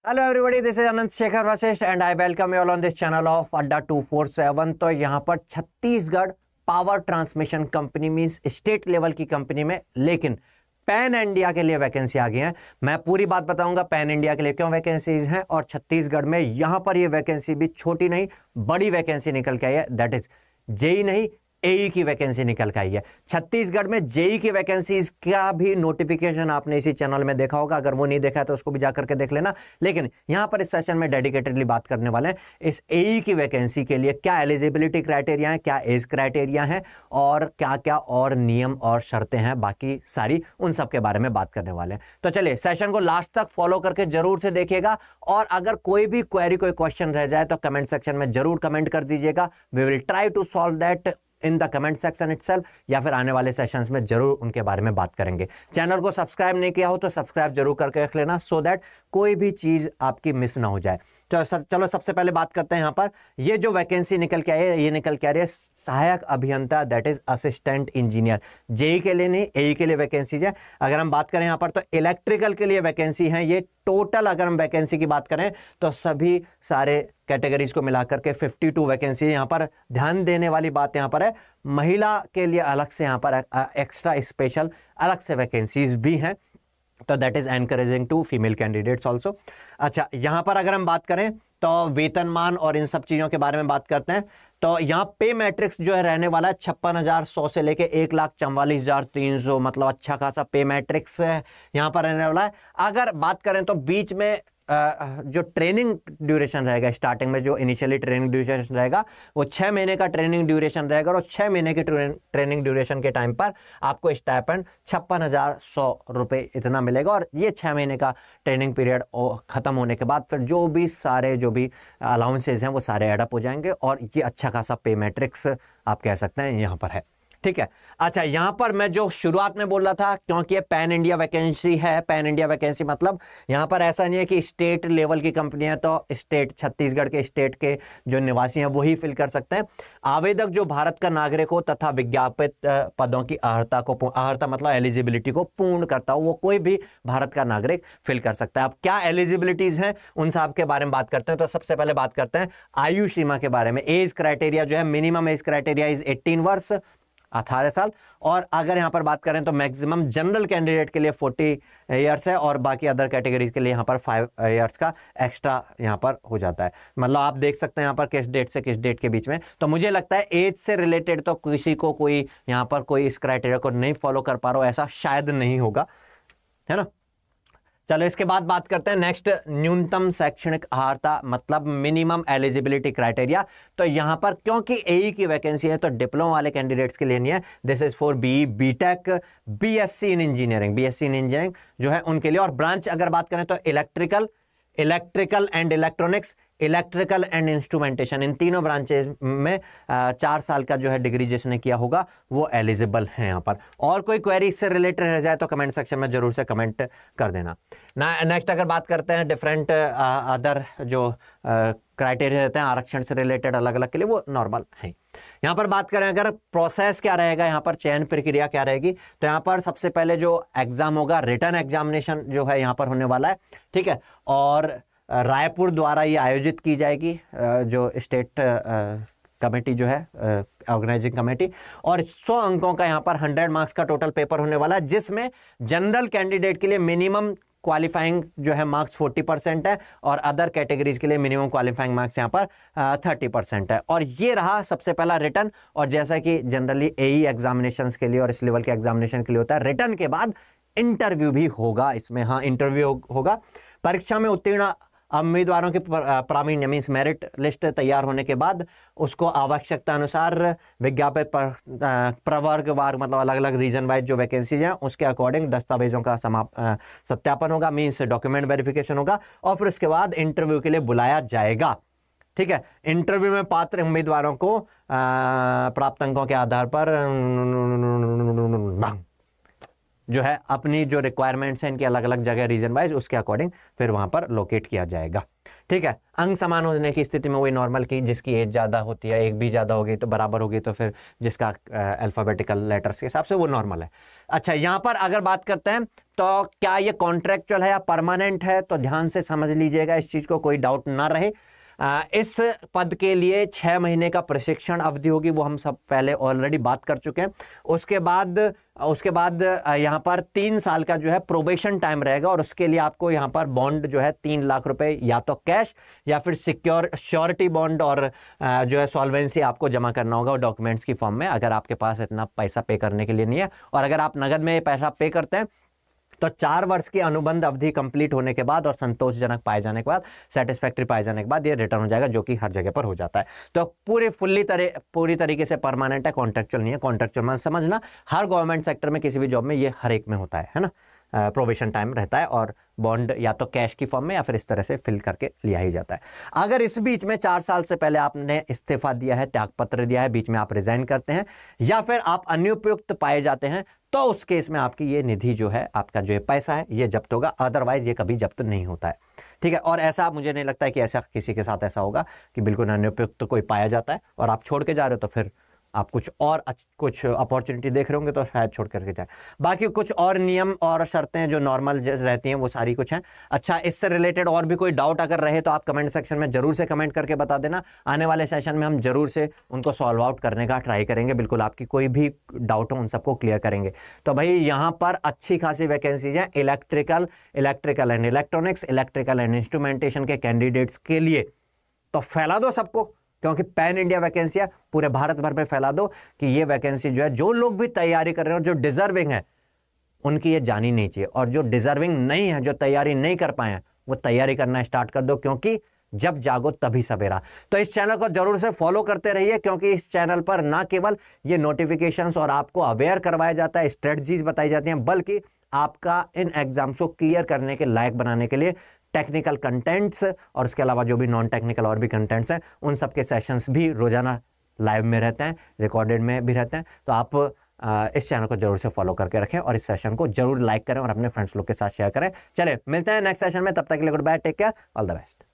Hello everybody, this is Anant Shekhar Vashishtha and I welcome you all on this channel of अड्डा 247। तो यहाँ पर Chhattisgarh power transmission company means state level की company में, लेकिन पैन इंडिया के लिए वैकेंसी आ गई है। मैं पूरी बात बताऊंगा पैन इंडिया के लिए क्यों वैकेंसीज हैं, और छत्तीसगढ़ में यहाँ पर ये वैकेंसी भी छोटी नहीं बड़ी वैकेंसी निकल के आई है। दैट इज जेई नहीं एई की वैकेंसी निकल के आई है। छत्तीसगढ़ में जेई की वैकेंसीज का भी नोटिफिकेशन आपने इसी चैनल में देखा होगा, अगर वो नहीं देखा है तो उसको भी जाकर के देख लेना। लेकिन यहां पर इस सेशन में डेडिकेटेडली बात करने वाले हैं इस एई की वैकेंसी के लिए क्या एलिजिबिलिटी क्राइटेरिया है, क्या एज क्राइटेरिया है और क्या क्या और नियम और शर्तें हैं, बाकी सारी उन सब के बारे में बात करने वाले हैं। तो चलिए सेशन को लास्ट तक फॉलो करके जरूर से देखिएगा, और अगर कोई भी क्वेरी कोई क्वेश्चन रह जाए तो कमेंट सेक्शन में जरूर कमेंट कर दीजिएगा। We will try to solve that in the comment section itself, या फिर आने वाले सेशंस में जरूर उनके बारे में बात करेंगे। चैनल को सब्सक्राइब नहीं किया हो तो सब्सक्राइब जरूर करके रख लेना, सो दैट कोई भी चीज आपकी मिस ना हो जाए। तो चलो सबसे पहले बात करते हैं यहाँ पर ये जो वैकेंसी निकल के आई है, ये निकल के आ रही है सहायक अभियंता, that is assistant engineer. JE के लिए नहीं, एई के लिए वैकेंसीज है। अगर हम बात करें यहाँ पर तो इलेक्ट्रिकल के लिए वैकेंसी है। ये टोटल अगर हम वैकेंसी की बात करें तो सभी सारे कैटेगरीज को मिलाकर के 52 वैकेंसी है। यहाँ पर ध्यान देने वाली बात यहाँ पर है, महिला के लिए अलग से यहाँ पर एक्स्ट्रा स्पेशल अलग से वैकेंसीज भी हैं, तो that is encouraging to female candidates also. अच्छा, यहाँ पर अगर हम बात करें तो वेतनमान और इन सब चीज़ों के बारे में बात करते हैं। तो यहाँ पे मैट्रिक्स जो है रहने वाला है 56,100 से लेके 1,44,300, मतलब अच्छा खासा पे मैट्रिक्स यहाँ पर रहने वाला है। अगर बात करें तो बीच में जो ट्रेनिंग ड्यूरेशन रहेगा, स्टार्टिंग में जो इनिशियली ट्रेनिंग ड्यूरेशन रहेगा वो 6 महीने का ट्रेनिंग ड्यूरेशन रहेगा, और 6 महीने के ट्रेनिंग ड्यूरेशन के टाइम पर आपको स्टाइपेंड 56,100 रुपये इतना मिलेगा। और ये 6 महीने का ट्रेनिंग पीरियड खत्म होने के बाद फिर जो भी सारे जो भी अलाउंसेज हैं वो सारे एडअप हो जाएंगे, और ये अच्छा खासा पे मैट्रिक्स आप कह सकते हैं यहाँ पर है। ठीक है। अच्छा, यहां पर मैं जो शुरुआत में बोल रहा था, क्योंकि ये पैन इंडिया वैकेंसी है, पैन इंडिया वैकेंसी मतलब यहां पर ऐसा नहीं है कि स्टेट लेवल की कंपनी है तो स्टेट छत्तीसगढ़ के स्टेट के जो निवासी हैं वही फिल कर सकते हैं। आवेदक जो भारत का नागरिक हो तथा विज्ञापित पदों की अर्हता मतलब एलिजिबिलिटी को पूर्ण करता हो, वो कोई भी भारत का नागरिक फिल कर सकता है। अब क्या एलिजिबिलिटीज हैं उन सब के बारे में बात करते हैं। तो सबसे पहले बात करते हैं आयु सीमा के बारे में। एज क्राइटेरिया जो है, मिनिमम एज क्राइटेरिया इज 18 वर्ष, 18 साल। और अगर यहां पर बात करें तो मैक्सिमम जनरल कैंडिडेट के लिए 40 ईयर्स है, और बाकी अदर कैटेगरीज के लिए यहां पर 5 ईयर्स का एक्स्ट्रा यहां पर हो जाता है। मतलब आप देख सकते हैं यहां पर किस डेट से किस डेट के बीच में। तो मुझे लगता है एज से रिलेटेड तो किसी को कोई यहां पर कोई इस क्राइटेरिया को नहीं फॉलो कर पा रहा हो ऐसा शायद नहीं होगा, है ना। चलो इसके बाद बात करते हैं नेक्स्ट, न्यूनतम शैक्षणिक अर्हता मतलब मिनिमम एलिजिबिलिटी क्राइटेरिया। तो यहां पर क्योंकि एई की वैकेंसी है तो डिप्लोमा वाले कैंडिडेट्स के लिए नहीं है, this is for BE, BTech, BSc in engineering जो है उनके लिए। और ब्रांच अगर बात करें तो electrical and electronics, electrical and instrumentation, इन तीनों ब्रांचेस में 4 साल का जो है डिग्री जिसने किया होगा वो एलिजिबल है यहाँ पर। और कोई क्वेरी इससे रिलेटेड रह जाए तो कमेंट सेक्शन में जरूर से कमेंट कर देना। नेक्स्ट अगर बात करते हैं डिफरेंट अदर जो क्राइटेरिया रहते हैं आरक्षण से रिलेटेड अलग अलग के लिए, वो नॉर्मल है। यहाँ पर बात करें अगर प्रोसेस क्या रहेगा, यहाँ पर चयन प्रक्रिया क्या रहेगी, तो यहाँ पर सबसे पहले जो एग्जाम होगा रिटन एग्जामिनेशन जो है यहाँ पर होने वाला है। ठीक है, और रायपुर द्वारा ये आयोजित की जाएगी, जो स्टेट कमेटी जो है ऑर्गेनाइजिंग कमेटी। और 100 अंकों का यहाँ पर 100 मार्क्स का टोटल पेपर होने वाला है, जिसमें जनरल कैंडिडेट के लिए मिनिमम क्वालिफाइंग जो है मार्क्स 40% है, और अदर कैटेगरीज के लिए मिनिमम क्वालिफाइंग मार्क्स यहाँ पर 30% है। और ये रहा सबसे पहला रिटन। और जैसा कि जनरली एई एग्जामिनेशंस के लिए और इस लेवल के एग्जामिनेशन के लिए होता है, रिटन के बाद इंटरव्यू भी होगा इसमें। हाँ, इंटरव्यू होगा। परीक्षा में उत्तीर्ण उम्मीदवारों के प्रावीण्य मीन्स मेरिट लिस्ट तैयार होने के बाद उसको आवश्यकता अनुसार विज्ञापित प्रवर्गवार मतलब अलग अलग रीजन वाइज जो वैकेंसीज हैं उसके अकॉर्डिंग दस्तावेजों का सत्यापन होगा, मीन्स डॉक्यूमेंट वेरिफिकेशन होगा, और फिर उसके बाद इंटरव्यू के लिए बुलाया जाएगा। ठीक है, इंटरव्यू में पात्र उम्मीदवारों को प्राप्त अंकों के आधार पर जो है अपनी जो रिक्वायरमेंट्स हैं इनकी अलग अलग जगह रीजन वाइज उसके अकॉर्डिंग फिर वहां पर लोकेट किया जाएगा। ठीक है, अंग समान होने की स्थिति में वही नॉर्मल की जिसकी एज ज़्यादा होती है, एक भी ज़्यादा होगी तो बराबर होगी, तो फिर जिसका अल्फ़ाबेटिकल लेटर्स के हिसाब से वो नॉर्मल है। अच्छा, यहाँ पर अगर बात करते हैं तो क्या ये कॉन्ट्रेक्चुअल है या परमानेंट है, तो ध्यान से समझ लीजिएगा, इस चीज़ को कोई डाउट ना रहे। इस पद के लिए 6 महीने का प्रशिक्षण अवधि होगी, वो हम सब पहले ऑलरेडी बात कर चुके हैं। उसके बाद यहाँ पर 3 साल का जो है प्रोबेशन टाइम रहेगा, और उसके लिए आपको यहाँ पर बॉन्ड जो है 3 लाख रुपए या तो कैश या फिर श्योरिटी बॉन्ड और जो है सॉल्वेंसी आपको जमा करना होगा डॉक्यूमेंट्स की फॉर्म में, अगर आपके पास इतना पैसा पे करने के लिए नहीं है। और अगर आप नगद में पैसा पे करते हैं तो 4 वर्ष की अनुबंध अवधि कंप्लीट होने के बाद और संतोषजनक पाए जाने के बाद, सेटिस्फैक्ट्री पाए जाने के बाद ये रिटर्न हो जाएगा, जो कि हर जगह पर हो जाता है। तो पूरी तरीके से परमानेंट है, कॉन्ट्रेक्चुअल नहीं है। कॉन्ट्रेक्चुअल मतलब समझना, हर गवर्नमेंट सेक्टर में किसी भी जॉब में ये हर एक में होता है ना, प्रोबेशन टाइम रहता है, और बॉन्ड या तो कैश की फॉर्म में या फिर इस तरह से फिल करके लिया ही जाता है। अगर इस बीच में 4 साल से पहले आपने इस्तीफा दिया है, त्यागपत्र दिया है, बीच में आप रिजाइन करते हैं या फिर आप अनुपयुक्त पाए जाते हैं, तो उस केस में आपकी ये निधि जो है, आपका जो पैसा है, ये जब्त होगा। अदरवाइज ये कभी जब्त नहीं होता है। ठीक है, और ऐसा मुझे नहीं लगता है कि ऐसा किसी के साथ ऐसा होगा कि बिल्कुल अनुपयुक्त कोई पाया जाता है और आप छोड़ के जा रहे हो, तो फिर आप कुछ अपॉर्चुनिटी देख रहे होंगे तो शायद छोड़ करके जाए। बाकी कुछ और नियम और शर्तें जो नॉर्मल रहती हैं वो सारी कुछ हैं। अच्छा, इससे रिलेटेड और भी कोई डाउट अगर रहे तो आप कमेंट सेक्शन में जरूर से कमेंट करके बता देना। आने वाले सेशन में हम जरूर से उनको सॉल्व आउट करने का ट्राई करेंगे। बिल्कुल आपकी कोई भी डाउट हो उन सबको क्लियर करेंगे। तो भाई यहाँ पर अच्छी खासी वैकेंसीज हैं electrical and electronics, electrical and instrumentation के कैंडिडेट्स के लिए। तो फैला दो सबको, क्योंकि पैन इंडिया वैकेंसी है, पूरे भारत भर में फैला दो कि ये वैकेंसी जो है, जो लोग भी तैयारी कर रहे हो, जो डिजर्विंग है, उनकी ये जानी नहीं चाहिए। और जो डिजर्विंग नहीं है, जो तैयारी नहीं कर पाए हैं, वो तैयारी करना स्टार्ट कर दो, क्योंकि जब जागो तभी सवेरा। तो इस चैनल को जरूर से फॉलो करते रहिए, क्योंकि इस चैनल पर ना केवल ये नोटिफिकेशंस और आपको अवेयर करवाया जाता है, स्ट्रेटजीज बताई जाती हैं, बल्कि आपका इन एग्जाम्स को क्लियर करने के लायक बनाने के लिए टेक्निकल कंटेंट्स और उसके अलावा जो भी नॉन टेक्निकल और भी कंटेंट्स हैं, उन सब के सेशंस भी रोजाना लाइव में रहते हैं, रिकॉर्डेड में भी रहते हैं। तो आप इस चैनल को जरूर से फॉलो करके रखें और इस सेशन को जरूर लाइक करें और अपने फ्रेंड्स लोग के साथ शेयर करें। चले, मिलते हैं नेक्स्ट सेशन में, तब तक के लिए goodbye, take care, all the best.